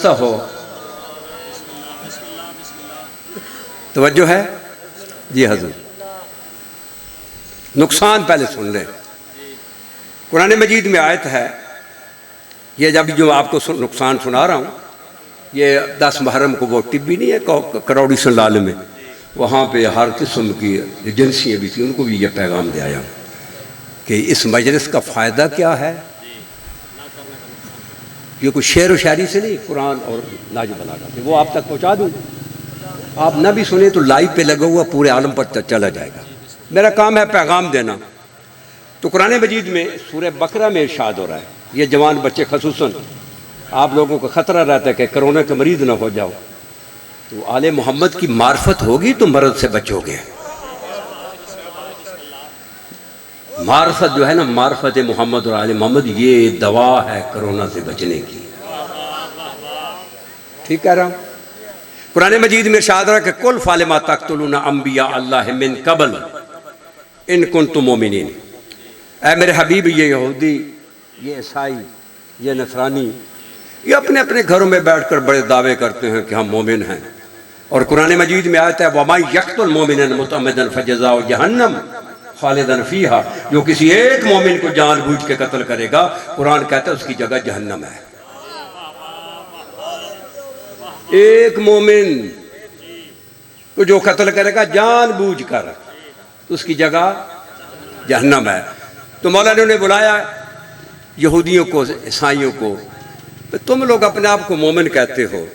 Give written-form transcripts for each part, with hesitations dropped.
हो तवज्जो है जी हजूर। नुकसान पहले सुन लें। कुरान मजीद में आयत है, ये जब जो आपको नुकसान सुना रहा हूँ, ये 10 मुहर्रम को वो टिब्बी नहीं है करौड़ी सलाल में, वहाँ पे हर किस्म की एजेंसियाँ भी थी, उनको भी ये पैगाम दे आया कि इस मजलिस का फ़ायदा क्या है। ये कुछ शेर व शायरी से नहीं, कुरान और नाज बलागा से वो आप तक पहुँचा दूँ। आप ना भी सुने तो लाइव पे लगा हुआ पूरे आलम पर चला जाएगा। मेरा काम है पैगाम देना। तो कुरान मजीद में सूरह बकरा में इरशाद हो रहा है, ये जवान बच्चे खसूसन आप लोगों को ख़तरा रहता है कि कोरोना के मरीज़ ना हो जाओ, तो आले मोहम्मद की मार्फत होगी तो मर्द से बचोगे। मार्फत जो है ना, मार्फत मोहम्मद और आले मोहम्मद, ये दवा है कोरोना से बचने की। ठीक कह रहा हूँ। कुरान मजीद में इरशाद रहा कि कुल फालिमा तक़तुलूना अंबिया अल्लाह मिन क़ब्ल इन कुंतुम मोमिनीन। ऐ मेरे हबीब, ये यहूदी, ये ईसाई, ये नसरानी, ये अपने अपने घरों में बैठकर बड़े दावे करते हैं कि हम मोमिन हैं। और कुरान मजीद में आता है वमा यक़्तुल मोमिनन मुतअम्मिदन फ़जज़ाउ जहन्नम खालिदन फ़ीहा। जो किसी एक मोमिन को जानबूझ के कत्ल करेगा, कुरान कहता है उसकी जगह जहन्नम है। एक मोमिन को जो कत्ल करेगा जानबूझ कर, उसकी जगह जहन्नम है। तो मौला ने उन्हें बुलाया यहूदियों को, ईसाइयों को, तो तुम लोग अपने आप को मोमिन कहते हो,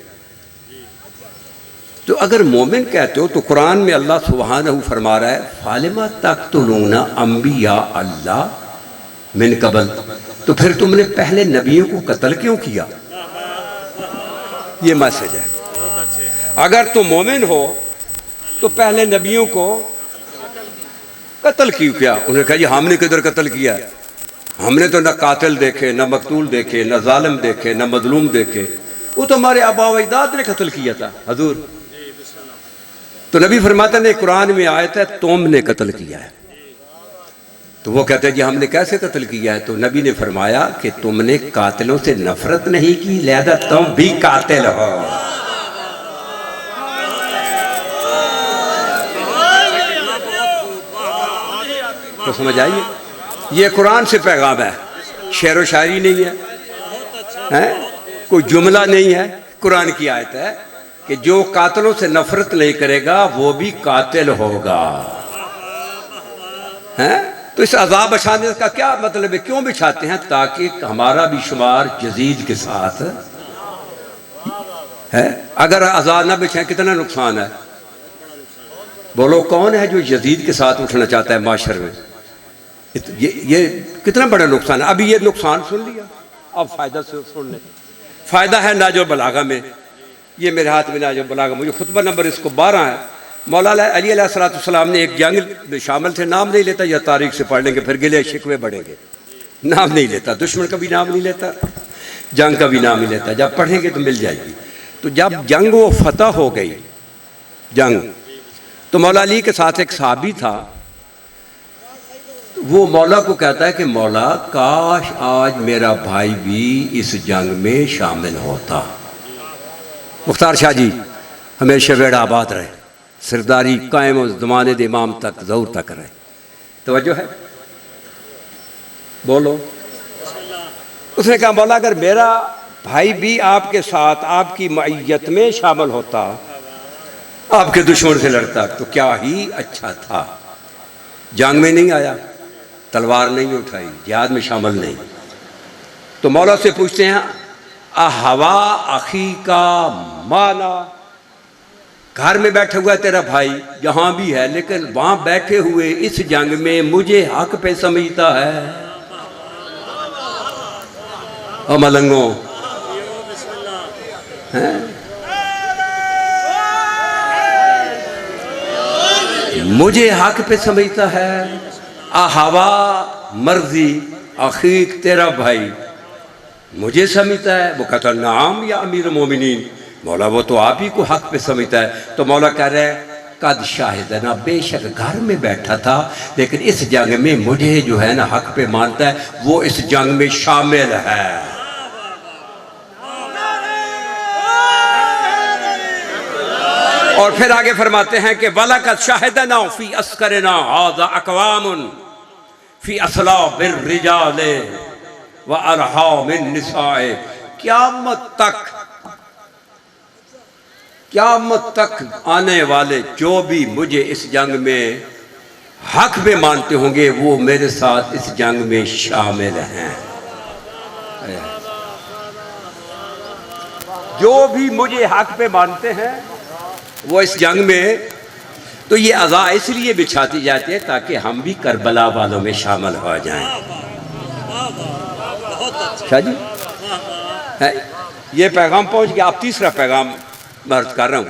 तो अगर मोमिन कहते हो तो कुरान में अल्लाह सुब्हानहू फरमा रहा है फालिमा तक़तुलूना अंबिया अल्लाह मिन क़ब्ल, तो फिर तुमने पहले नबियों को कत्ल क्यों किया। ये मैसेज है। अगर तुम मोमिन हो तो पहले नबियों को कत्ल क्यों किया। उन्होंने कहा जी हमने किधर कत्ल किया है, हमने तो न कातिल देखे, न मकतूल देखे, न जालिम देखे, न मजलूम देखे, वो तो हमारे आबा व अजदाद ने कत्ल किया था हजूर। तो नबी फरमाते ने कुरान में आयत है तुमने कत्ल किया है। तो वो कहते हैं जी हमने कैसे कत्ल किया है। तो नबी ने फरमाया कि तुमने कातिलों से नफरत नहीं की, लिहाजा तुम भी कातिल हो। तो समझ आइए, ये कुरान से पैगाम है, शेर व शायरी नहीं है, कोई जुमला नहीं है। कुरान की आयत है कि जो कातिलों से नफरत नहीं करेगा वो भी कातिल होगा। हैं तो इस अजाब बचाने का क्या मतलब है, क्यों बिछाते हैं, ताकि हमारा भी शुमार यजीद के साथ है। अगर अजाब ना बिछाएं कितना नुकसान है। बोलो कौन है जो यजीद के साथ उठना चाहता है माशर में। ये कितना बड़ा नुकसान है। अभी ये नुकसान सुन लिया, अब फायदा सुन ले। फायदा है नाजो बलागा में, ये मेरे हाथ में नाजो बलागा, मुझे खुतबा नंबर इसको 12 है। मौलाना अली अलैहिस्सलाम ने एक जंग में शामिल थे, नाम नहीं लेता, या तारीख से पढ़ लेंगे फिर गिले शिकवे बढ़ेंगे। नाम नहीं लेता, दुश्मन का भी नाम नहीं लेता, जंग का भी नाम नहीं लेता, जब पढ़ेंगे तो मिल जाएगी। तो जब जंग वो फतह हो गई जंग, तो मौला अली के साथ एक सहाबी था, वो मौला को कहता है कि मौला काश आज मेरा भाई भी इस जंग में शामिल होता। मुख्तार शाह जी हमेशा बेड़ा आबाद रहे, सरदारी कायम उस ज़माने दे इमाम तक ज़रूर तक रहे। तवज्जो है, बोलो। उसने कहा मौला अगर मेरा भाई भी आपके साथ आपकी मईयत में शामिल होता, आपके दुश्मन से लड़ता, तो क्या ही अच्छा था। जंग में नहीं आया, तलवार नहीं उठाई, जिहाद में शामिल नहीं। तो मौला से पूछते हैं हवा अखी का माना, घर में बैठा हुआ तेरा भाई जहां भी है, लेकिन वहां बैठे हुए इस जंग में मुझे हक पे समझता है। और मलंगो हैं, मुझे हक पे समझता है। हवा मर्जी अखीक तेरा भाई मुझे समझता है। वो कहता नाम या अमीर मोमिनीन, मौला वो तो आप ही को हक पे समझता है। तो मौला कह रहा है कद शाहिदना, बेशक घर में बैठा था, लेकिन इस जंग में मुझे जो है ना हक पे मानता है, वो इस जंग में शामिल है। और फिर आगे फरमाते हैं कि वलकद शाहिदना फी अस्करना हाज़ा अक़वामुन फी अस्लाबिर रिजाले व अरहामिन निसाए। क़यामत तक आने वाले जो भी मुझे इस जंग में हक में मानते होंगे वो मेरे साथ इस जंग में शामिल हैं। जो भी मुझे हक पे मानते हैं वो इस जंग में, तो ये अज़ा इसलिए बिछाती जाती है ताकि हम भी करबला वालों में शामिल हो जाएं। अच्छा जी, ये पैगाम पहुंच गया। अब तीसरा पैगाम अर्ज कर रहा हूँ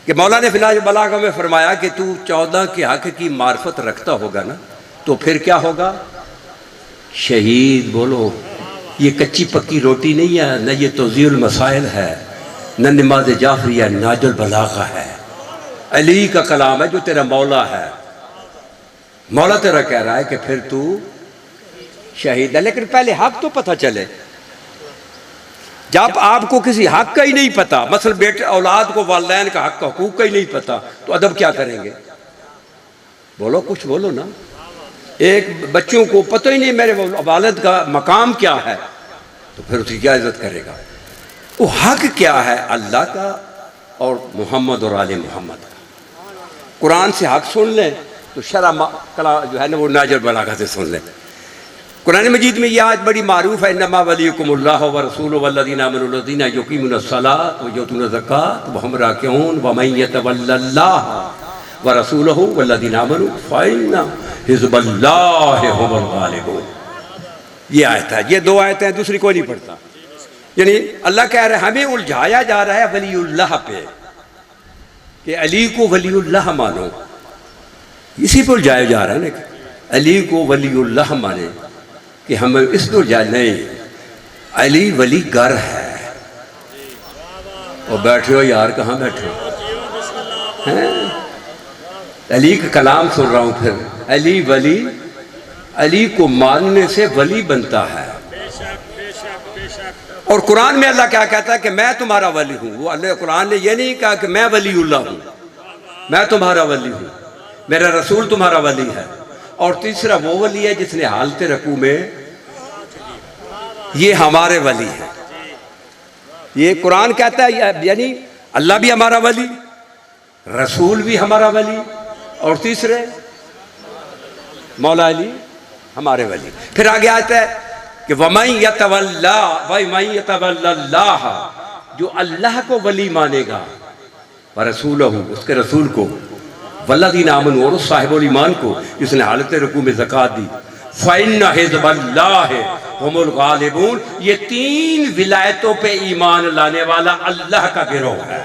कि मौला ने फिनाज बलागा में फरमाया कि तू 14 के हक की मार्फत रखता होगा ना, तो फिर क्या होगा? शहीद। बोलो, ये कच्ची पक्की रोटी नहीं है, न ये तौज़ीउल मसाइल है, न नमाज जाफरी है, नाजुल बलागा है। अली का कलाम है जो तेरा मौला है। मौला तेरा कह रहा है कि फिर तू शहीद है। लेकिन पहले हक तो पता चले। जब आपको किसी हक का ही नहीं पता, मसल बेटे औलाद को वालिदैन का हक, हकूक का ही नहीं पता, तो अदब क्या करेंगे? बोलो, कुछ बोलो ना। एक बच्चों को पता ही नहीं मेरे वालिद का मकाम क्या है, तो फिर उसकी क्या इज्जत करेगा? वो हक क्या है? अल्लाह का और मोहम्मद और आले मोहम्मद का। कुरान से हक सुन लें तो शरा कला जो है ना वो नाजर बलागा से सुन लें। कुरान मजीद में यह आज बड़ी मारूफ है, इन्नमा वलियुकुमुल्लाह व रसूलुहु वल्लज़ीना आमनु लज़ीना युक़ीमुनस्सलात व युतूनज़्ज़कात व हुम राकिऊन व मन यतवल्लल्लाह व रसूलहु वल्लज़ीना आमनु फ़इन्ना हिज़्बल्लाहि हुमुल गालिबून। ये आयत है, ये दो आयतें हैं, दूसरी कोई नहीं पढ़ता। यानी अल्लाह कह रहा है हमें उलझाया जा रहा है वलीउल्लाह पे कि अली को वलीउल्लाह मानो, इसी पर उलझाया जा रहा है ना। अली को वलीउल्लाह माने कि हम इस पर जाए नहीं, अली वली गर है। और बैठे हो यार, कहाँ बैठे हो? अली का कलाम सुन रहा हूँ। फिर अली वली, अली को मानने से वली बनता है। और कुरान में अल्लाह क्या कहता है कि मैं तुम्हारा वली हूँ। वो अल्लाह कुरान ने ये नहीं कहा कि मैं वलीउल्लाह हूँ, मैं तुम्हारा वली हूँ, मेरा रसूल तुम्हारा वली है। और तीसरा वो वली है जिसने हालत रकू में ये हमारे वली है। ये कुरान कहता है, यानी अल्लाह भी हमारा वली, रसूल भी हमारा वली, और तीसरे मौला अली हमारे वली। फिर आगे आता है कि वमन यतवल्लाह, जो अल्लाह को वली मानेगा, व रसूलहु, उसके रसूल को, वल्लज़ीना आमनू, और उस साहिबुल ईमान को जिसने हालत रुकू में ज़कात दी, फ़इन्ना हिज़्बल्लाहि हुमुल गालिबून। ये 3 विलायतों पे ईमान लाने वाला अल्लाह का गिरोह है।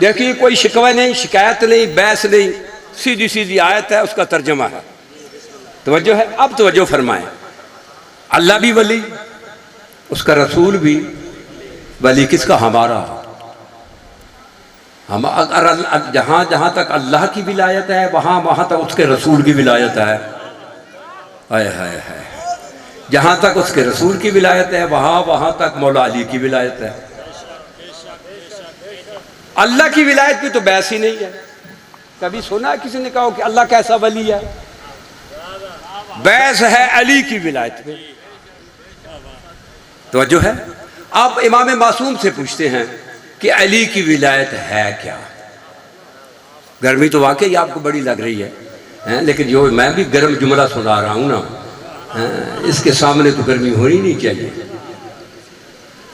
देखिए, कोई शिकवा नहीं, शिकायत नहीं, बहस नहीं, सीधी सीधी आयत है, उसका तर्जमा है। तवज्जो है? अब तवज्जो फरमाएं। अल्लाह भी वली, उसका रसूल भी वली। किसका? हमारा। हम अगर जहाँ जहाँ तक अल्लाह की विलायत है वहाँ वहाँ तक उसके रसूल की विलायत है। हाय हाय हाय। जहाँ तक उसके रसूल की विलायत है वहाँ वहाँ तक मौला अली की विलायत है। अल्लाह की विलायत की तो बहस ही नहीं है। कभी सुना है किसी ने कहा कि अल्लाह कैसा वली है? बहस है अली की विलायत में। तो जो है, आप इमाम मासूम से पूछते हैं कि अली की विलायत है क्या? गर्मी तो वाकई आपको बड़ी लग रही है, लेकिन जो मैं भी गर्म जुमला सुना रहा हूँ ना, इसके सामने तो गर्मी होनी नहीं चाहिए।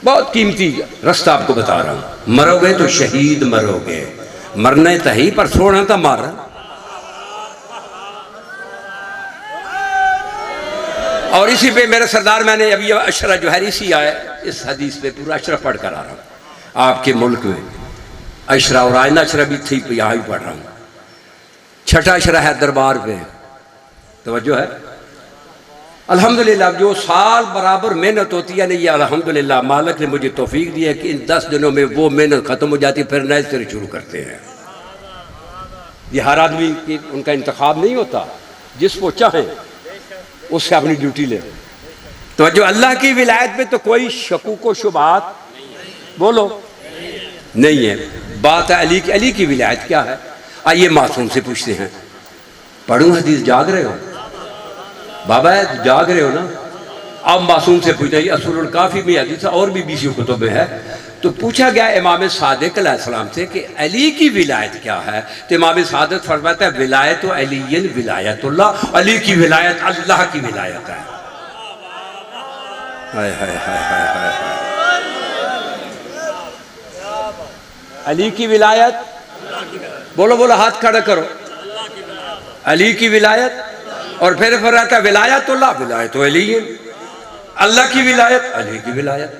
बहुत कीमती रास्ता आपको बता रहा हूँ। मरोगे तो शहीद मरोगे, मरने तो ही, पर सोना तो मर। और इसी पे मेरे सरदार, मैंने अभी अशरा जो है इसी आए इस हदीस पे पूरा अशरा पढ़ कर आ रहा हूँ। आपके मुल्क में अशरा और आयना अशरा भी थी, यहाँ ही पढ़ रहा हूँ। छठा अशरा है दरबार पे। तवज्जो है? अल्हम्दुलिल्लाह, जो साल बराबर मेहनत होती है नहीं, ये अल्हम्दुलिल्लाह मालिक ने मुझे तौफीक दी है कि इन 10 दिनों में वो मेहनत ख़त्म हो जाती है, फिर नए सिरे शुरू करते हैं। ये हर आदमी की उनका इंतखाब नहीं होता, जिसको चाहें उससे अपनी ड्यूटी ले। तो जो अल्लाह की विलायत पे तो कोई शकूक व शुबात बोलो नहीं है। बात है अली की। अली की विलायत क्या है? आइए मासूम से पूछते हैं। पढ़ूं हदीस? जाग रहे हो बाबा? जाग रहे हो ना? अब मासूम से पूछते हैं। असुल काफ़ी में हदीस और भी 20 कुतुब में है। तो पूछा गया इमाम सादिक अलैहिस्सलाम से कि अली की विलायत क्या है? तो इमाम सादिक फरमाता है विलायत अलीयन विलायतुल्लाह, अली की विलायत अल्लाह की विलायत है। हाय हाय हाय हाय हाय। अली की विलायत बोलो बोलो, हाथ खड़ा करो। अली की विलायत और फिर फरमाता विलायतुल्लाह विलायत अलीयन, अल्लाह की विलायत अली की विलायत।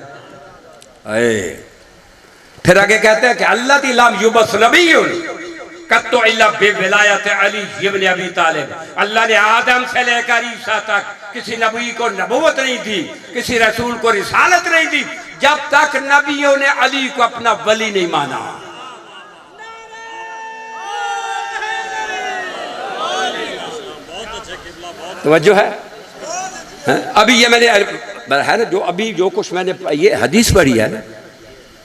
फिर आगे कहते हैं कि अल्लाह ती लाम युबस नबियुन कत्तो इल्ला बिविलायत अली इब्न अबी तालिब। अल्लाह ने आदम से लेकर ईसा तक किसी नबी को नबूवत नहीं दी, किसी रसूल को रिसालत नहीं दी जब तक नबियों ने अली को अपना वली नहीं माना। तवज्जो है? अभी ये मैंने है ना, जो अभी जो कुछ मैंने ये हदीस पढ़ी है ना,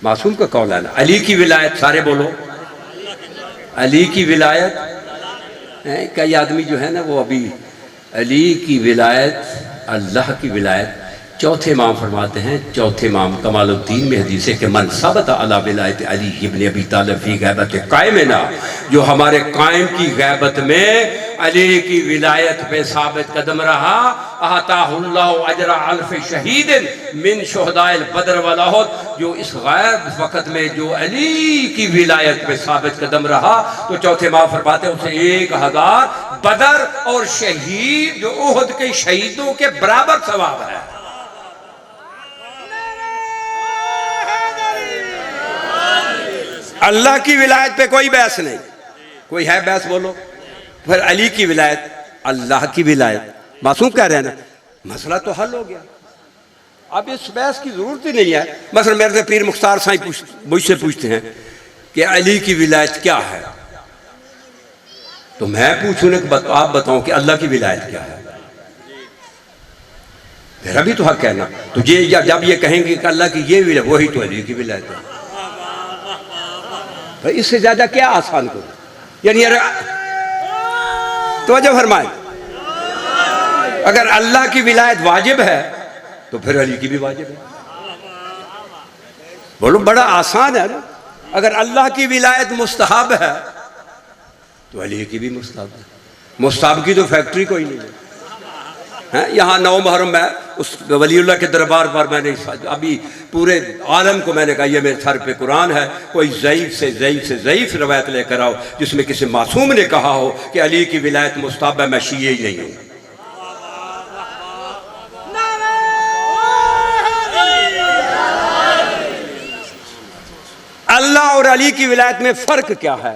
मासूम का कौल है ना, अली की विलायत। सारे बोलो अली की विलायत। कई आदमी जो है ना वो अभी अली की विलायत अल्लाह की विलायत। चौथे इमाम फरमाते हैं, चौथे इमाम कमालुद्दीन में हदीस है कि मन सबत अला विलायत अली इब्न अबी तालिब फी गैबत कायमिना, जो हमारे कायम की गैबत में अली की विलायत पे साबित कदम रहा, आताहुल्लाहु अजरा अल्फ शहीदिन मिन शुहदाइल बदर वल उहद, जो इस गैब वक़्त में जो अली की विलायत पे साबित कदम रहा तो चौथे इमाम फरमाते हैं उसे 1000 बदर और शहीद जो उहद के शहीदों के बराबर सवाब है। अल्लाह की विलायत पे कोई बहस नहीं। कोई है बहस? बोलो। फिर अली की विलायत अल्लाह की विलायत। मासूम कह रहे हैं ना, मसला तो हल हो गया। अब इस बहस की जरूरत ही नहीं है। मसला मेरे से पीर मुख्तार साईं मुझसे पूछते हैं कि अली की विलायत क्या है, तो मैं पूछूं कि आप बताओ कि अल्लाह की विलायत क्या है। मेरा भी तो हक है ना। तो ये जब ये कहेंगे कि अल्लाह की ये विलायत, वही तो अली की विलायत है। भाई इससे ज्यादा क्या आसान करो? यानी तो वजह फरमाए, अगर अल्लाह की विलायत वाजिब है तो फिर अली की भी वाजिब है। बोलो, बड़ा आसान है ना। अगर अल्लाह की विलायत मुस्तहब है तो अली की भी मुस्तहब है। मुस्तहब की तो फैक्ट्री कोई नहीं है। यहाँ 9 मुहर्रम में उस वलीउल्लाह के दरबार पर मैंने अभी पूरे आलम को मैंने कहा ये मेरे सर पे कुरान है, कोई ज़ईफ़ से ज़ईफ़ रवायत लेकर आओ जिसमें किसी मासूम ने कहा हो कि अली की विलायत मुस्तहब है, मैं शिये ही नहीं हूँ। अल्लाह और अली की विलायत में फ़र्क क्या है?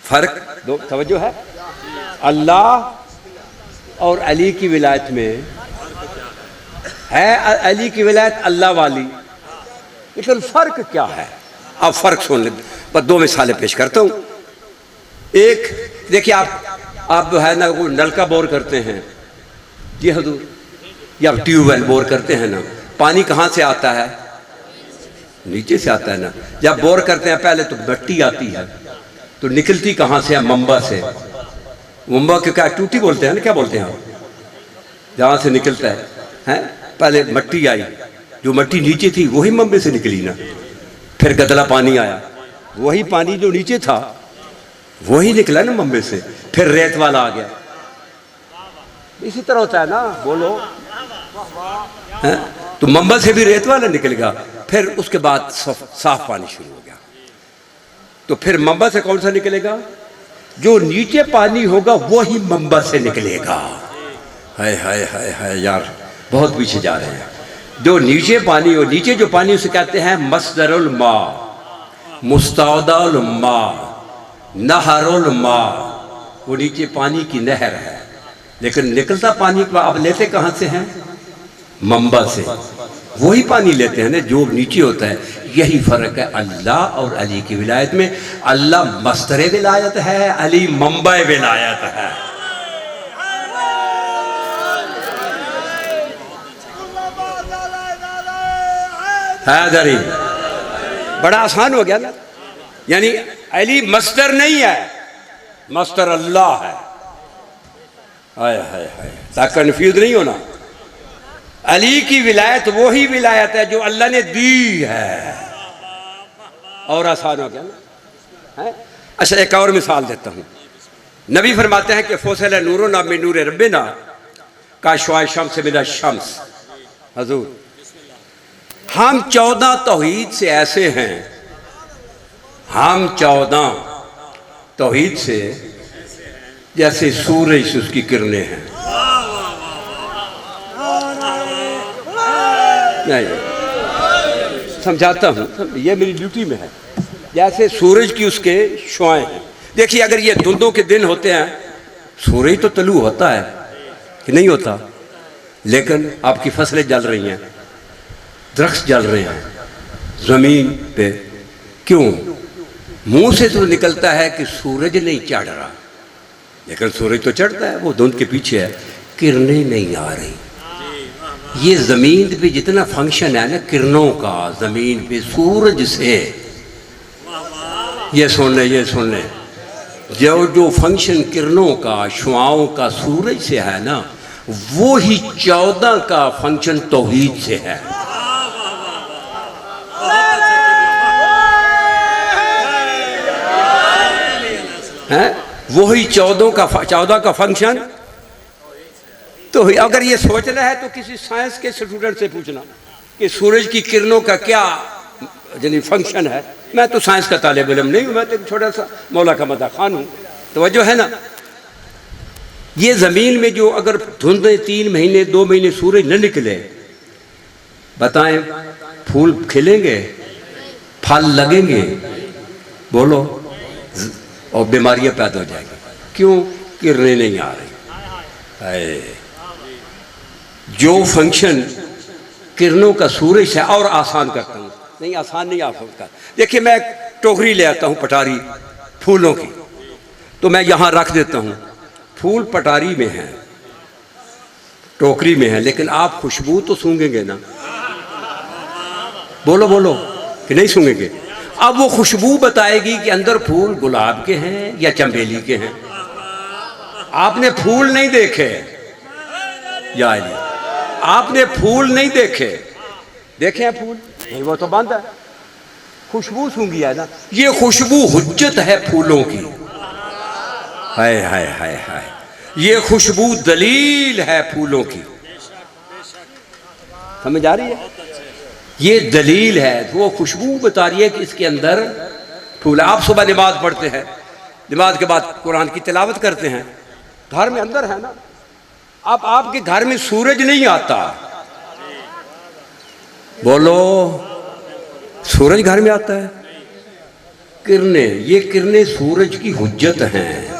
फ़र्क दो तवज्जो है। अल्लाह और अली की विलायत में है, अली की विलायत अल्लाह वाली, लेकिन फ़र्क क्या है? आप फ़र्क सुन लें। पर 2 मिसालें पेश करता हूँ। एक देखिए, आप है ना वो नलका बोर करते हैं जी हजूर, या ट्यूबवेल बोर करते हैं ना, पानी कहाँ से आता है? नीचे से आता है ना। जब बोर करते हैं पहले तो मिट्टी आती है, तो निकलती कहाँ से है? मंबा से। मंबा के क्या टूटी बोलते हैं ना, क्या बोलते हैं? जहाँ से निकलता है पहले मिट्टी आई, जो मिट्टी नीचे थी वही मंबे से निकली ना। फिर गदला पानी आया, वही पानी जो नीचे था वही निकला ना मंबे से। फिर रेत वाला आ गया। इसी तरह होता है ना। बोलो है? तो मंबा से भी रेत वाला निकलेगा, फिर उसके बाद साफ पानी शुरू हो गया। तो फिर मंबा से कौन सा निकलेगा? जो नीचे पानी होगा वही मंबा से निकलेगा। हाय हाय हाय हाय यार, बहुत पीछे जा रहे हैं। जो नीचे पानी हो, नीचे जो पानी उसे कहते हैं मस्दरुल मा, मुस्तौदुल मा, नहरुल मा। वो नीचे पानी की नहर है, लेकिन निकलता पानी को आप लेते कहाँ से हैं? मंबा से। वही पानी लेते हैं ना जो नीचे होता है। यही फ़र्क है अल्लाह और अली की विलायत में। अल्लाह मस्तर विलायत है, अली मंबा विलायत है। हैदरी। बड़ा आसान हो गया ना। यानी अली मस्दर नहीं है, मस्दर अल्लाह है। हाय हाय हाय, ताकि कन्फ्यूज नहीं होना। अली की विलायत वही विलायत है जो अल्लाह ने दी है। और आसान हो गया ना है? अच्छा, एक और मिसाल देता हूँ। नबी फरमाते हैं कि फोसल नूरो ना में नूर रब्बे ना का शुआ शम्स मिना शम्स। हजूर, हम 14 तौहीद से ऐसे हैं, हम 14 तौहीद से जैसे सूरज से उसकी किरणें हैं। नहीं, समझाता हूँ, ये मेरी ड्यूटी में है। जैसे सूरज की उसके शुआएं हैं। देखिए, अगर ये धुंधों के दिन होते हैं, सूरज तो तलू होता है कि नहीं होता, लेकिन आपकी फसलें जल रही हैं, दरख्त जल रहे हैं जमीन पे। क्यों? मुंह से तो निकलता है कि सूरज नहीं चढ़ रहा, लेकिन सूरज तो चढ़ता है, वो धुंध के पीछे है, किरणें नहीं आ रही। ये जमीन पे जितना फंक्शन है ना किरणों का, जमीन पे सूरज से, ये सुन ले, जो फंक्शन किरणों का, शुआओं का सूरज से है ना, वो ही 14 का फंक्शन तौहीद से है। हैं? वही 14 का फंक्शन। तो अगर ये सोचना है तो किसी साइंस के स्टूडेंट से पूछना कि सूरज की किरणों का क्या यानी फंक्शन है। मैं तो साइंस का तालिब इल्म नहीं हूँ, मैं तो एक छोटा सा मौला का मदा खान हूँ। तो जो है ना, ये ज़मीन में जो अगर धुंधे 3 महीने 2 महीने सूरज न निकले, बताएं फूल खिलेंगे, फल लगेंगे? बोलो। और बीमारियां पैदा हो जाएंगी। क्यों? किरणें नहीं आ रही। जो फंक्शन किरणों का सूरज से। और आसान करता हूँ, नहीं आसान नहीं आप होता। देखिए, मैं टोकरी ले आता हूँ पटारी फूलों की, तो मैं यहाँ रख देता हूँ, फूल पटारी में है, टोकरी में है, लेकिन आप खुशबू तो सूंघेंगे ना? बोलो बोलो कि नहीं सूंघेंगे? अब वो खुशबू बताएगी कि अंदर फूल गुलाब के हैं या चंबेली के हैं। आपने फूल नहीं देखे, या आपने फूल नहीं देखे, देखे हैं फूल? नहीं, वो तो बंद है। खुशबू सूंघी है ना, ये खुशबू हुज्जत है फूलों की। हाय हाय हाय हाय, ये खुशबू दलील है फूलों की। समझ आ रही है? ये दलील है, वो खुशबू बता रही है कि इसके अंदर फूल। आप सुबह नमाज पढ़ते हैं, नमाज के बाद कुरान की तिलावत करते हैं, घर में अंदर है ना। अब आपके घर में सूरज नहीं आता, बोलो, सूरज घर में आता है? किरणें, ये किरणें सूरज की हुज्जत हैं,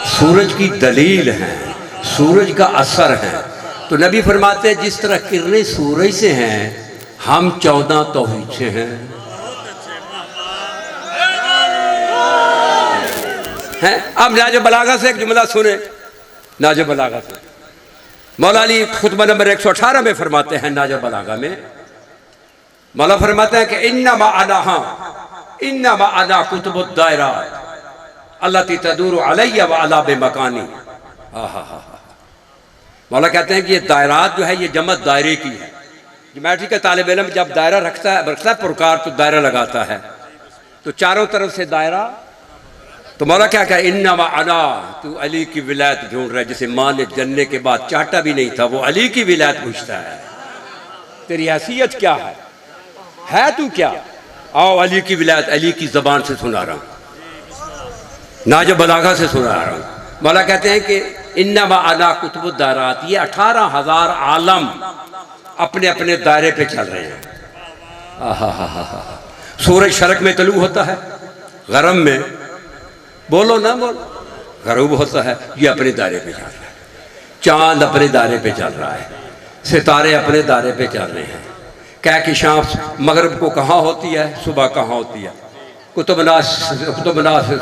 सूरज की दलील हैं, सूरज का असर है। तो नबी फरमाते हैं जिस तरह किरणें सूरज से हैं, हम 14 तौहीद से हैं। अब नाज बलागा से एक जुमला सुने। नाज बलागा से मौला अली खुतबा नंबर 118 में फरमाते हैं, नाज बलागा में मौला फरमाते हैं कि इन्नमा अना कुतुबुद दायरात अल्लती तदूरु अलैया व अला बेमकानी। मौला कहते हैं कि ये दायरात जो है, ये जमत दायरे की है। ज्योमेट्री का तालिब इल्म जब दायरा रखता है पुरकार, तो दायरा लगाता है, तो चारों तरफ से दायरा। तो मौला क्या कहा? इन्नमा अना, तू अली की विलायत ढूंढ रहा है। जिसे मां ने जन्ने के बाद चाटा भी नहीं था, वो अली की विलायत पूछता है। तेरी हैसियत क्या है तू क्या? आओ अली की विलायत अली की जबान से सुना रहा हूँ, नाज बलागा से सुना रहा हूँ। मौला कहते हैं कि इन्नमा अना कुतुबुद दायरात, ये 18,000 आलम अपने अपने दायरे पे चल रहे हैं। सूरज शरक में तलू होता है, गरम में, बोलो ना बोलो, गरूब होता है, ये अपने दायरे पे चल रहा है। चांद अपने दायरे पे चल रहा है, सितारे अपने दायरे पे चल रहे हैं। क्या कि शाम मगरब को कहाँ होती है, सुबह कहाँ होती है। कुतुब नास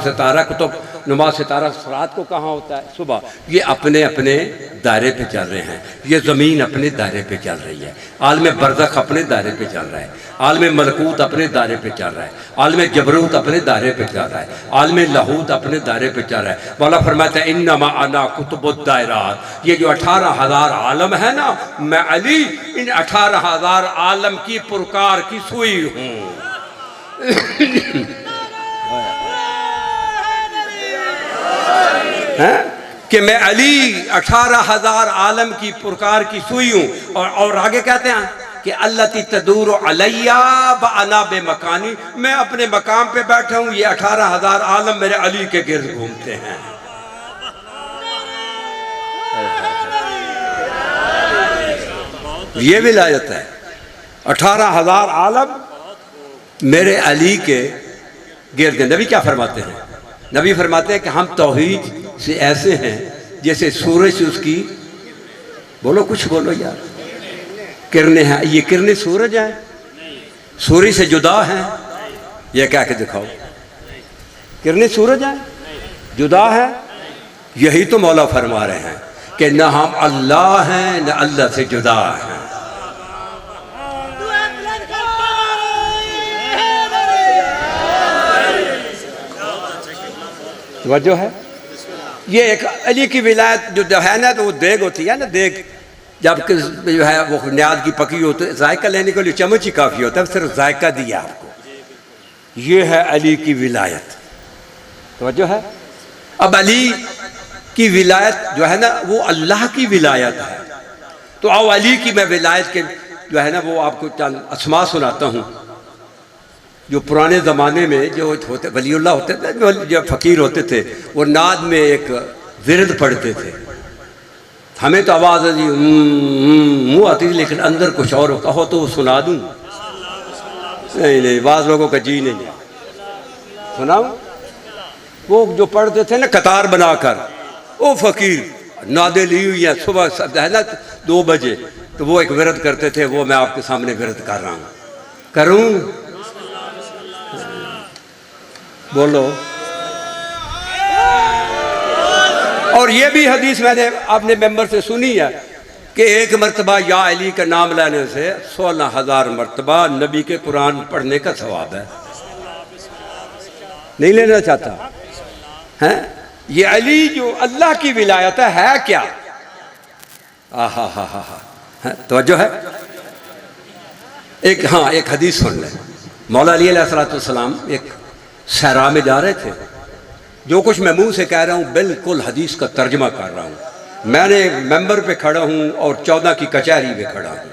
सितारा, कुतुब नुमा सितारा रात को कहाँ होता है? सुबह। ये अपने अपने दायरे पे चल रहे हैं। ये ज़मीन अपने दायरे पे चल रही है, आलम बरज़ख अपने दायरे पे चल रहा है, आलम मलकूत अपने दायरे पे चल रहा है, आलम जबरूत अपने दायरे पे चल रहा है, आलम लाहूत अपने दायरे पे चल रहा है। मौला फरमाता है इन्नमा अना कुतुबुद दायरात। ये जो 18,000 आलम है ना, मैं अली इन 18,000 आलम की पुरकार की सुई हूँ। कि मैं अली 18,000 आलम की पुरकार की सुई हूँ। और आगे कहते हैं कि अल्लती तदूर अलैया व अना बे मकानी, मैं अपने मकाम पे बैठा हूँ, ये 18,000 आलम मेरे अली के गिर्द घूमते हैं। ये विलायत है, 18,000 आलम मेरे अली के गिर्द। नबी क्या फरमाते हैं? नबी फरमाते हैं कि हम तौहीद से ऐसे हैं जैसे सूरज से उसकी, बोलो कुछ बोलो यार, किरणें हैं। ये किरणें सूरज हैं? सूरज से जुदा हैं? ये कह के दिखाओ, किरणें सूरज हैं, जुदा है? यही तो मौला फरमा रहे हैं कि न हम अल्लाह हैं न अल्लाह से जुदा हैं। वजह है ये एक अली की विलायत जो है ना, तो वो देग होती है ना, देग जब जो है वो न्याज की पकी होती है, जायका लेने के लिए चम्मच ही काफ़ी होता है, सिर्फ जायका दिया आपको। ये है अली की विलायत। तो वजह है अब अली की विलायत जो है ना वो अल्लाह की विलायत है। तो आओ अली की मैं विलायत के जो है ना वो आपको चंद अस्मा सुनाता हूँ। जो पुराने ज़माने में जो होते वलीउल्लाह होते थे, जो फ़कीर होते थे, वो नाद में एक विरद पढ़ते थे। हमें तो आवाज़ मुँह आती थी, लेकिन अंदर कुछ और कहो तो सुना दूँ। नहीं नहीं, बाज़ लोगों का जी नहीं है, सुनाओ। वो जो पढ़ते थे ना कतार बनाकर, वो फ़कीर नादे ली हुई है, सुबह है ना 2 बजे, तो वो एक विरद करते थे। वो मैं आपके सामने विरद कर रहा हूँ, करूँ? बोलो। और ये भी हदीस मैंने अपने मेंबर से सुनी है कि एक मरतबा या अली का नाम लेने से 16,000 मरतबा नबी के कुरान पढ़ने का सवाब है। नहीं लेना चाहता है? ये अली जो अल्लाह की विलायत है क्या? आहा हा हा हा। तो जो है एक, हाँ एक हदीस सुन लें। मौला अली अलैहिस्सलाम एक सहरा में जा रहे थे। जो कुछ मैं मुंह से कह रहा हूँ बिल्कुल हदीस का तर्जमा कर रहा हूँ। मैंने मेंबर पे खड़ा हूँ और 14 की कचहरी पे खड़ा हूँ।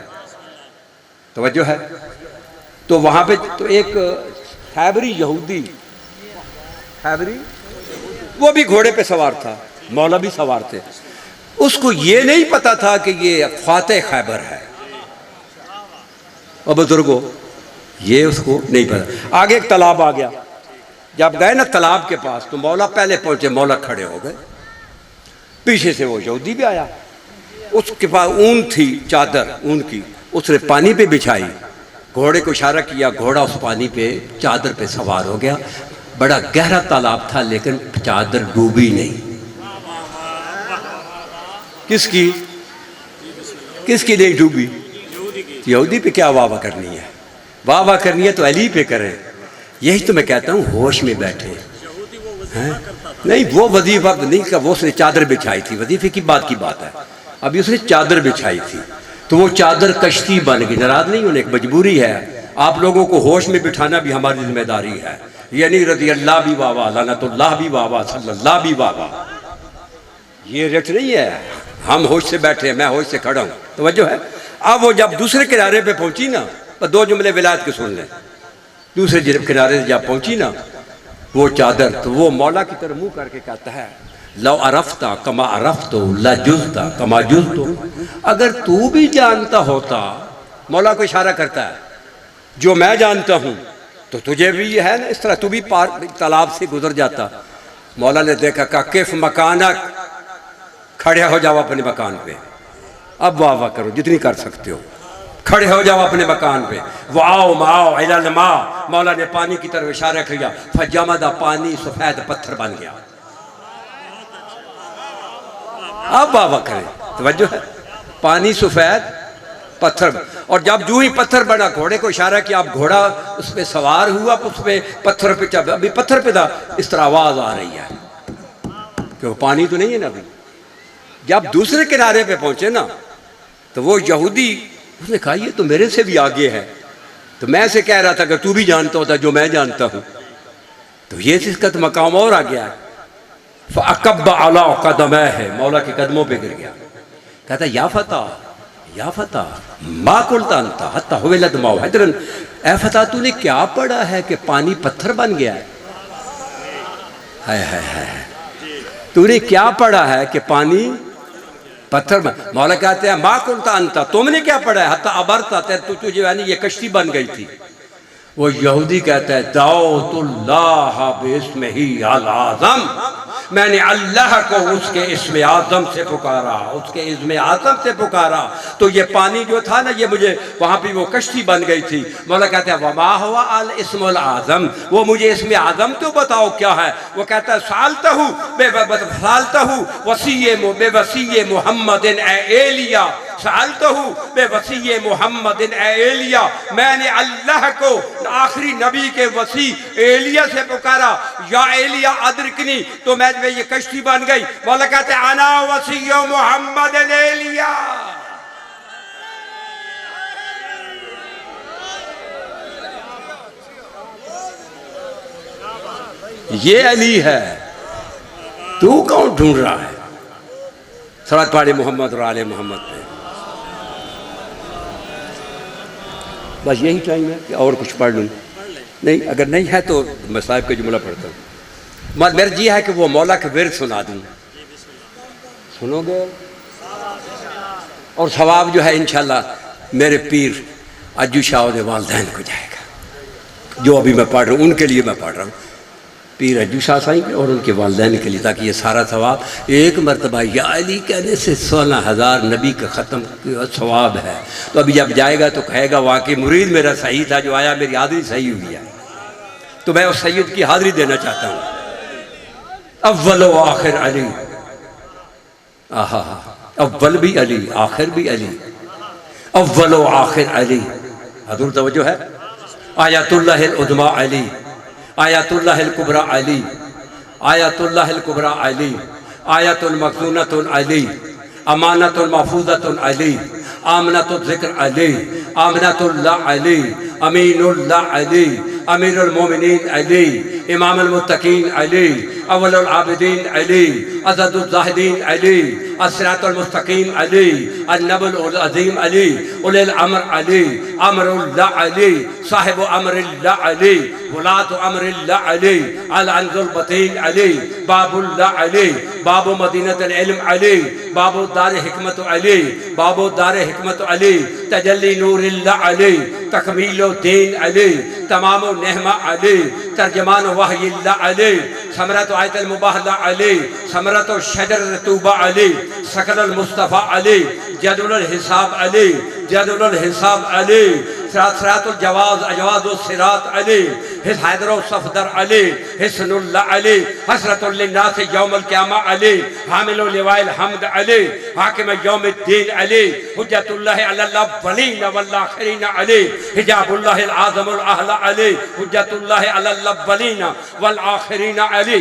तवज्जो है? तो वहाँ पे तो एक हैबरी यहूदी, हैबरी, वो भी घोड़े पे सवार था, मौला भी सवार थे। उसको ये नहीं पता था कि ये फ़ाते खैबर है। और बुजुर्गों, ये उसको नहीं पता। आगे एक तालाब आ गया। जब गए ना तालाब के पास, तो मौला पहले पहुंचे, मौला खड़े हो गए। पीछे से वो यहूदी भी आया, उसके पास ऊन थी, चादर ऊन की, उसने पानी पे बिछाई, घोड़े को इशारा किया, घोड़ा उस पानी पे चादर पे सवार हो गया। बड़ा गहरा तालाब था, लेकिन चादर डूबी नहीं। किसकी किसकी नहीं डूबी? यहूदी पे क्या वाह वाह करनी है? वाह वाह करनी है तो अली पे करें। यही तो मैं कहता हूँ, होश में बैठे हैं। नहीं, वो वजीफा नहीं का, वो उसने चादर बिछाई थी, वजीफे की बात है। अभी उसने चादर बिछाई थी, तो वो चादर कश्ती बन गई। नाराज नहीं होने, एक मजबूरी है। आप लोगों को होश में बिठाना भी हमारी जिम्मेदारी है। यानी रज़ी अल्लाह भी वाह, लानतुल्लाह भी वाह, सल्लल्लाह भी वाह, ये रेट नहीं है। हम होश से बैठे हैं, मैं होश से खड़ा हूँ। तो वजह है, अब वो जब दूसरे किनारे पे पहुंची ना, तो 2 जुमले विलायत के सुन लें। दूसरे किनारे से जब पहुंची ना वो चादर, तो वो मौला की तरफ मुंह करके कहता है, लो अरफ्ता कमा अरफ्तो ला जुज़ता कमा जुज़तो। अगर तू भी जानता होता, मौला को इशारा करता है, जो मैं जानता हूँ, तो तुझे भी ये है ना, इस तरह तू भी पार तालाब से गुजर जाता। मौला ने देखा, का किफ मकानक, खड़े हो जाओ अपने मकान पे। अब वाह वाह करो जितनी कर सकते हो, खड़े हो जाओ अपने मकान पे। वाओ माओ इलमा, मौला ने पानी की तरफ इशारा किया। फजमदा, पानी सफ़ेद पत्थर बन गया। अब बाबा करें तवज्जो है। पानी सफ़ेद पत्थर, और जब जो ही पत्थर बना घोड़े को इशारा किया, अब घोड़ा उस पर सवार हुआ, उस पर पत्थर पे चढ़, अभी पत्थर पे था, इस तरह आवाज़ आ रही है क्योंकि पानी तो नहीं है ना अभी। जब दूसरे किनारे पे पहुंचे ना तो वो यहूदी, उसने कहा ये तो मेरे से भी आगे है। तो मैं से कह रहा था कि तू भी जानता होता जो मैं जानता हूँ, तो ये इसका तो मकाम और आ गया है। फ़अक़ब्ब अला क़दमै है, मौला के कदमों पे गिर गया। कहता या फता मा कुल्ता अंता हत्ता हुविलत माउ हदरन, ए फता तूने क्या पढ़ा है कि पानी पत्थर बन गया है? हाय हाय हाय, तूने क्या पढ़ा है कि पानी पत्थर बन? मौला कहते हैं मा कुल्ता अंता, तुमने क्या पढ़ा है? हत्ता अबरता, तुझे यानी ये कश्ती बन गई थी। वो यहूदी कहता है दाऊतुल्लाह बिस्मिही अल आज़म, मैंने अल्लाह को उसके इस्म आज़म से पुकारा, उसके इस्म आज़म से पुकारा, तो ये पानी जो था ना ये मुझे वहाँ पे वो कश्ती बन गई थी। मौला कहते हैं वमा हुआ अल इस्मुल आज़म, वो मुझे इस्म आज़म तो बताओ क्या है? वो कहता है सालतहु बेवसीय मुहम्मदिन एलिया, सालतहु बेवसीय मुहम्मदिन एलिया, मैंने अल्लाह को आखिरी नबी के वसी एलिया से पुकारा, या एलिया अदरकनी, तो मैं ये कश्ती बन गई। मौला कहते अना वसीय मुहम्मदिन एलिया। ये अली है, तू कौन ढूंढ रहा है? सलात पढ़े मोहम्मद और आले मोहम्मद पे। बस यही टाइम है कि और कुछ पढ़ लूँ? नहीं, अगर नहीं है तो मैं साहिब का जुमला पढ़ता हूँ। मेरा जी है कि वो मौला के विर्द सुना दूँ, सुनोगे? और सवाब जो है इंशाल्लाह मेरे पीर अज्जू शाह के वालदैन को जाएगा, जो अभी मैं पढ़ रहा हूँ उनके लिए मैं पढ़ रहा हूँ, पीर अज्जू शाह साईं और उनके वालदैन के लिए, ताकि ये सारा सवाब एक मरतबा या अली कहने से 16,000 नबी का ख़त्म सवाब है। तो अभी जब जाएगा तो कहेगा वाकई मुरीद मेरा सही था, जो आया मेरी हाज़िरी सही हुई है। तो मैं उस सैयद की हाज़िरी देना चाहता हूँ। अव्वल व आखिर अली, आहा, अव्वल भी अली आखिर भी अली, अव्वल व आखिर अली। हज़ूर तवज्जो है। आयतुल्लाहिल उज़्मा अली, आयतुल्लाहिल कुबरा अली, आयतुल्लाहिल कुबरा अली, आयतुल मखज़ूनतुन अली, अमानतुल महफूज़तुन अली, आमनतुल ज़िक्र अली, आमनतुल्लाह अली, अमीनुल्लाह अली, अमीरुल मोमिनीन अली, इमामुल मुत्तकीन अली, अव्वलुल आबिदीन अली, अज़दुल ज़ाहिदीन अली, अस्सिरातुल मुस्तकीम अली, अन्नबुल अज़ीम अली, उलिल अम्र अली, अमरुल्लाह अली, साहिबु अमरिल्लाह अली, वलातु अमरिल्लाह अली, अल अंजुल बतीन अली, बाबुल्लाह अली, बाबु मदीनतुल इल्म अली, बाबु दार हिकमत अली, बाबु दार हिकमत अली, तजल्ली नूरिल्लाह अली, तकमीलु दीन अली, तमामु नेहमा अली, तर्जमान वहयिल्लाह अली, समरत आयतुल मुबाहला अली, समरत शजर तूबा अली, सकल मुस्तफ़ा अली, जदुल हिसाब अली, जदुल हिसाब अली, सिरातुल जवाज अजवाजुल सिरात अली, हिस हैदर सफदर अली, हिस्नुल्लाह अली, हसरतुल लिन्नास यौमुल क़ियामा अली, हामिलुल लिवाइल हम्द अली, हाकिम यौमुद्दीन अली, हुज्जतुल्लाह अलल अव्वलीन वल आखिरीन अली, हिजाबुल्लाहिल आज़मुल अहला अली, हुज्जतुल्लाह अलल अव्वलीन वल आखिरीन अली।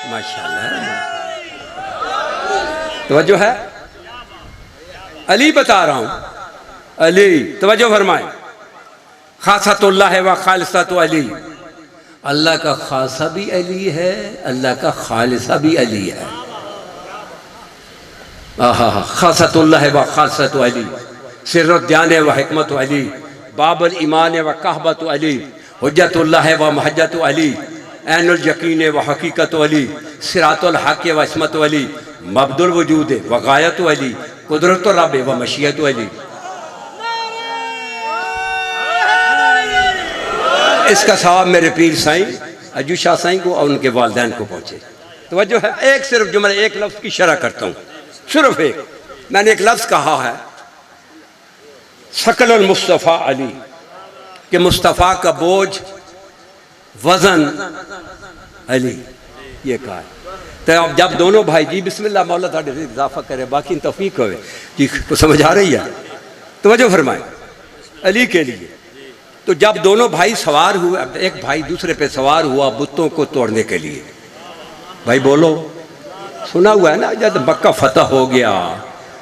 माशाअल्लाह, तवज्जो है। अली बता रहा हूँ, अली तवज्जो फरमाए। खासतुल्लाह व खालिसतु अली, अल्लाह का खासा भी अली है, अल्लाह का खालिसा भी अली है। आहा, खासतुल्लाह व खालिसतु अली, सिर्रुद्दीन व हिकमत अली, बाबुल ईमान व कहबत अली, हुज्जतुल्लाह व महज्जत अली, ऐनुल यकीन व हकीकत अली, सिरातुल हक व इसमत अली, मबदुल वजूद व गायत अली, कुदरत रब व मशीयत अली। इसका सवाब मेरे पीर साईं अज्जू शाह साईं को और उनके वालिदैन को पहुँचे। तवज्जो है। एक सिर्फ जुमला, एक लफ्ज़ की शरह करता हूँ, सिर्फ एक। मैंने एक लफ्ज़ कहा है सकल मुस्तफ़ा अली, कि मुस्तफ़ा का बोझ वज़न अली, ये कहा है। तो अब जब दोनों भाई जी बिस्मिल्लाह मौला ताड़े से इजाफा करे बाकी तौफीक होवे जी को समझ आ रही है तवज्जो फरमाए अली के लिए। तो जब दोनों भाई सवार हुए, एक भाई दूसरे पे सवार हुआ बुतों को तोड़ने के लिए। भाई बोलो, सुना हुआ है ना, जब मक्का फतह हो गया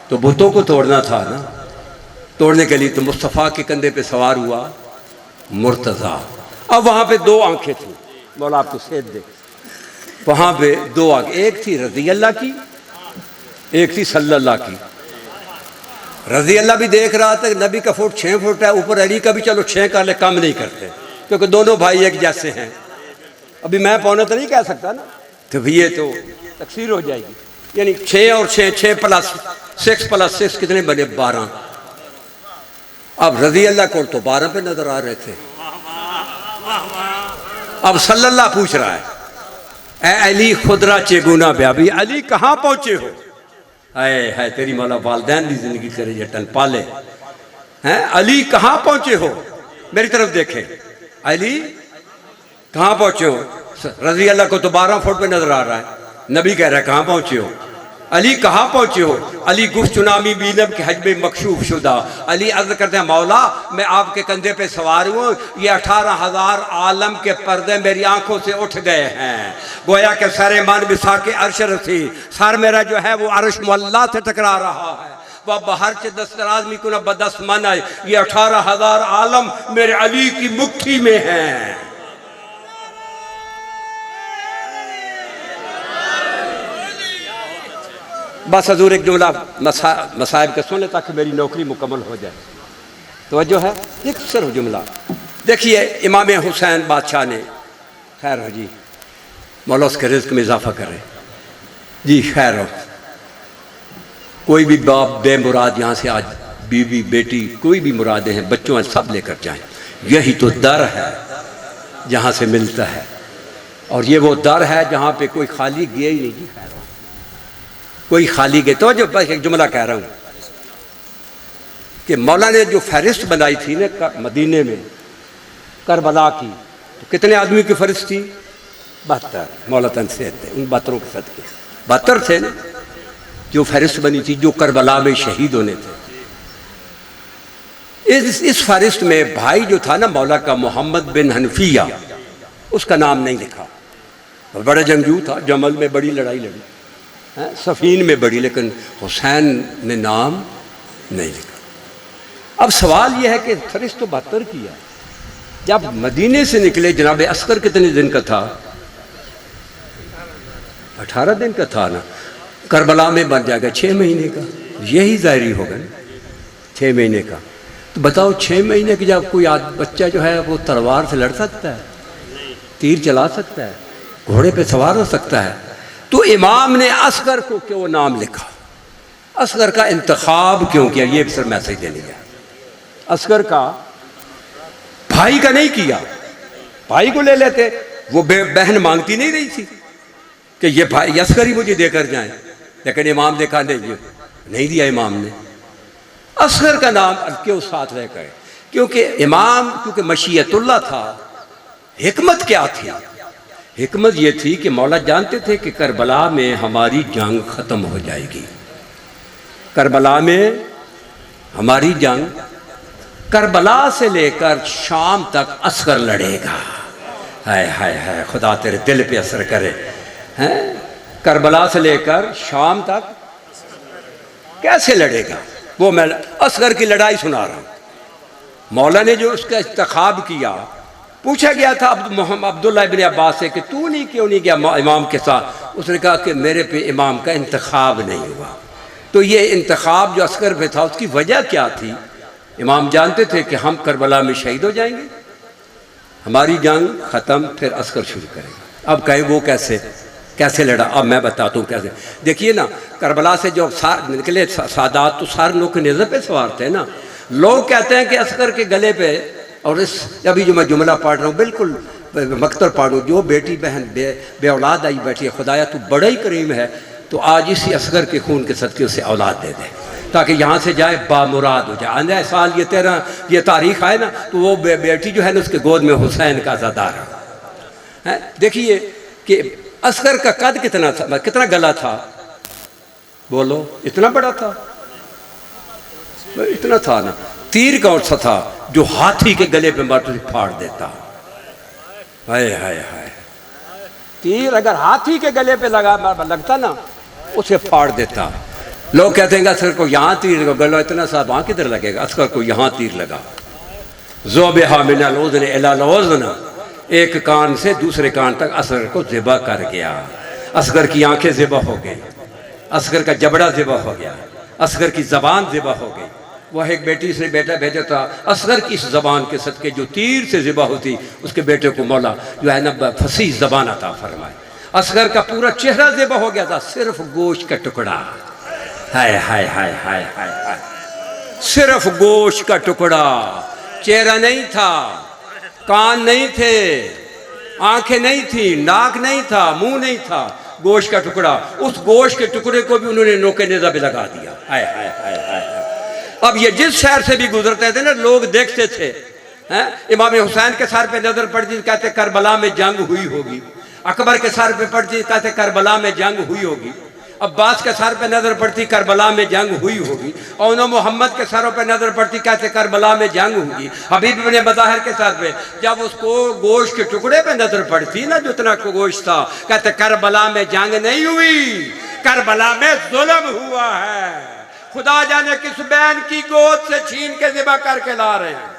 तो बुतों को तोड़ना था ना, तोड़ने के लिए तो मुस्तफ़ा के कंधे पे सवार हुआ मुर्तज़ा। अब वहाँ पे दो आंखें थी, मौला आपको सेध दे, वहाँ पे दो आंखें, एक थी रज़ी अल्लाह की, एक थी सल्लल्लाह की। रज़ी अल्लाह भी देख रहा था नबी का फुट 6 फुट है, ऊपर अली का भी चलो 6 कर ले, कम नहीं करते क्योंकि दोनों भाई एक जैसे हैं। अभी मैं पौने तो नहीं कह सकता ना, तो ये तो तकसीर हो जाएगी। यानी 6 और 6 प्लस 6 कितने बने 12। अब रज़ी अल्लाह को तो 12 पे नजर आ रहे थे। अब सल्लल्लाह पूछ रहा है, ए अली खुदरा चेगुना ब्याबी, अली कहाँ पहुंचे हो? है तेरी मौला वालदैन की जिंदगी करे जटन पाले हैं। अली कहाँ पहुंचे हो? मेरी तरफ देखें, अली कहाँ पहुंचे हो? रज़ी अल्लाह को तो 12 फुट पे नजर आ रहा है। नबी कह रहा है कहाँ पहुंचे हो? अली कहाँ पहुंचे हो? अली गुफ्त चुनामी बीनब के हज में मकशूफ शुदा। अली अर्ज करते हैं मौला मैं आपके कंधे पे सवार हूँ, ये 18,000 आलम के पर्दे मेरी आंखों से उठ गए हैं। गोया के सरे मान बिसा के अर्श रसी, सर मेरा जो है वो अर्श मुअल्ला से टकरा रहा है। वह बाहर से दस्तराजमी को न बदस मन है, ये 18,000 आलम मेरे अली की मुट्ठी में हैं। बस हजूर एक जुमला मसाइब का सुन ले ताकि मेरी नौकरी मुकम्मल हो जाए। तो जो है एक सिर्फ जुमला देखिए, इमाम हुसैन बादशाह ने, खैर हो जी मौला उसके रिज़्क़ में इजाफा करे जी, खैर हो। कोई भी बाप बेमुराद यहाँ से आज बीवी बेटी कोई भी मुरादें हैं बच्चों सब लेकर जाएं। यही तो दर है जहाँ से मिलता है, और ये वो दर है जहाँ पे कोई खाली गया ही नहीं जी। खैर कोई खाली गए तो जो बस एक जुमला कह रहा हूँ कि मौला ने जो फहरिस्त बनाई थी ना मदीने में करबला की, तो कितने आदमी की फहरिस्त थी? 72। मौला तनसेर थे, उन 72 के सदके 72 थे ना जो फहरिस्त बनी थी, जो करबला में शहीद होने थे। इस फहरिस्त में भाई जो था ना मौला का, मोहम्मद बिन हनफिया, उसका नाम नहीं लिखा। बड़ा जंगजू था, जमल में बड़ी लड़ाई लड़ी, सफ़ीन में बड़ी, लेकिन हुसैन ने नाम नहीं लिखा। अब सवाल यह है कि फहरिस्त तो 72 किया, जब मदीने से निकले जनाब अस्कर कितने दिन का था? 18 दिन का था ना। करबला में बन जाएगा 6 महीने का, यही ज़ाहिरी होगा ना 6 महीने का। तो बताओ 6 महीने की जब कोई बच्चा जो है वो तलवार से लड़ सकता है, तीर चला सकता है, घोड़े पे सवार हो सकता है? तो इमाम ने असगर को क्यों नाम लिखा? असगर का इंतखाब क्यों किया? ये सर मैसेज देने गया। असगर का भाई का नहीं किया, भाई को ले लेते, वो बहन मांगती नहीं रही थी कि ये भाई असगर ही मुझे देकर जाए, लेकिन इमाम देखा नहीं दिया इमाम ने। असगर का नाम क्यों साथ रह गए? क्योंकि इमाम, क्योंकि मशीयतुल्लाह था। हिकमत क्या थी? हिकमत ये थी कि मौला जानते थे कि करबला में हमारी जंग ख़त्म हो जाएगी। करबला में हमारी जंग, करबला से लेकर शाम तक असगर लड़ेगा। हाय हाय हाय, खुदा तेरे दिल पे असर करे हैं। करबला से लेकर शाम तक कैसे लड़ेगा? वो मैं असगर की लड़ाई सुना रहा हूँ। मौला ने जो उसका इंतखाब किया, पूछा गया था अब्दुल्लाह इब्न अब्बास से कि तू नहीं क्यों नहीं गया इमाम के साथ? उसने कहा कि मेरे पे इमाम का इंतखाब नहीं हुआ। तो ये इंतखाब जो अस्कर पे था उसकी वजह क्या थी? इमाम जानते थे कि हम करबला में शहीद हो जाएंगे, हमारी जंग ख़त्म, फिर अस्कर शुरू करेगा। अब कहें वो कैसे लड़ा? अब मैं बताता हूँ कैसे। देखिए ना, करबला से जो निकले सादात तो सार लोग नेज़े पे सवार थे ना। लोग कहते हैं कि अस्कर के गले पे, और इस अभी जो मैं जुमला पढ़ रहा हूँ बिल्कुल मकतर पढ़ूँ, जो बेटी बहन बे औलाद आई बैठी है, खुदाया तू बड़ा ही करीम है, तो आज इसी असगर के खून के सदके उसे औलाद दे दे ताकि यहाँ से जाए बामुराद हो जाए। आने साल ये तारीख आए ना तो वो बेटी जो है ना उसके गोद में हुसैन का ज़ादार है। देखिए कि असगर का कद कितना था, कितना गला था? बोलो, इतना बड़ा था? इतना था ना। तीर कौन सा था जो हाथी के गले पे मार तुझे फाड़ देता? हाय हाय हाय। तीर अगर हाथी के गले पे लगता ना, उसे फाड़ देता। लोग कहते हैं असगर को यहाँ तीर लगा, गला इतना सा, वहां किधर लगेगा? असगर को यहाँ तीर लगा। ज़ोबहा मिनल उज़्न इलल उज़्न, एक कान से दूसरे कान तक असगर को ज़िबा कर गया। असगर की आंखें ज़िबा हो गई, असगर का जबड़ा ज़िबा हो गया, असगर की ज़बान ज़िबा हो गई। वह एक बेटी से बेटा भेजा था, असगर की इस ज़बान के सदके जो तीर से ज़िबा होती, उसके बेटे को मौला जो है ना फसीह ज़बान अता फरमाए। असगर का पूरा चेहरा ज़िबा हो गया था, सिर्फ गोश्त का टुकड़ा। हाय हाय हाय हाय हाय हाय, सिर्फ गोश्त का टुकड़ा। चेहरा नहीं था, कान नहीं थे, आंखें नहीं थी, नाक नहीं था, मुंह नहीं था, गोश्त का टुकड़ा। उस गोश्त के टुकड़े को भी उन्होंने नोके नेज़ा पे लगा दिया। हाय हाय हाय हाय। अब ये जिस शहर से भी गुजरते थे ना, लोग देखते थे। इमाम हुसैन के सर पे नजर पड़ती, कहते करबला में जंग हुई होगी। अकबर के सर पे पड़ती, कहते करबला में जंग हुई होगी। अब्बास के सर पे नजर पड़ती, करबला में जंग हुई होगी। और मोहम्मद के सरों पे नजर पड़ती, कहते करबला में जंग होगी। हबीब इब्न बज़ाहिर के सर पे जब उसको गोश्त के टुकड़े पे नजर पड़ती ना, जितना गोश्त था, कहते करबला में जंग नहीं हुई, करबला में जुल्म हुआ है। खुदा जाने किस बैन की गोद से छीन के ज़िबा करके ला रहे हैं।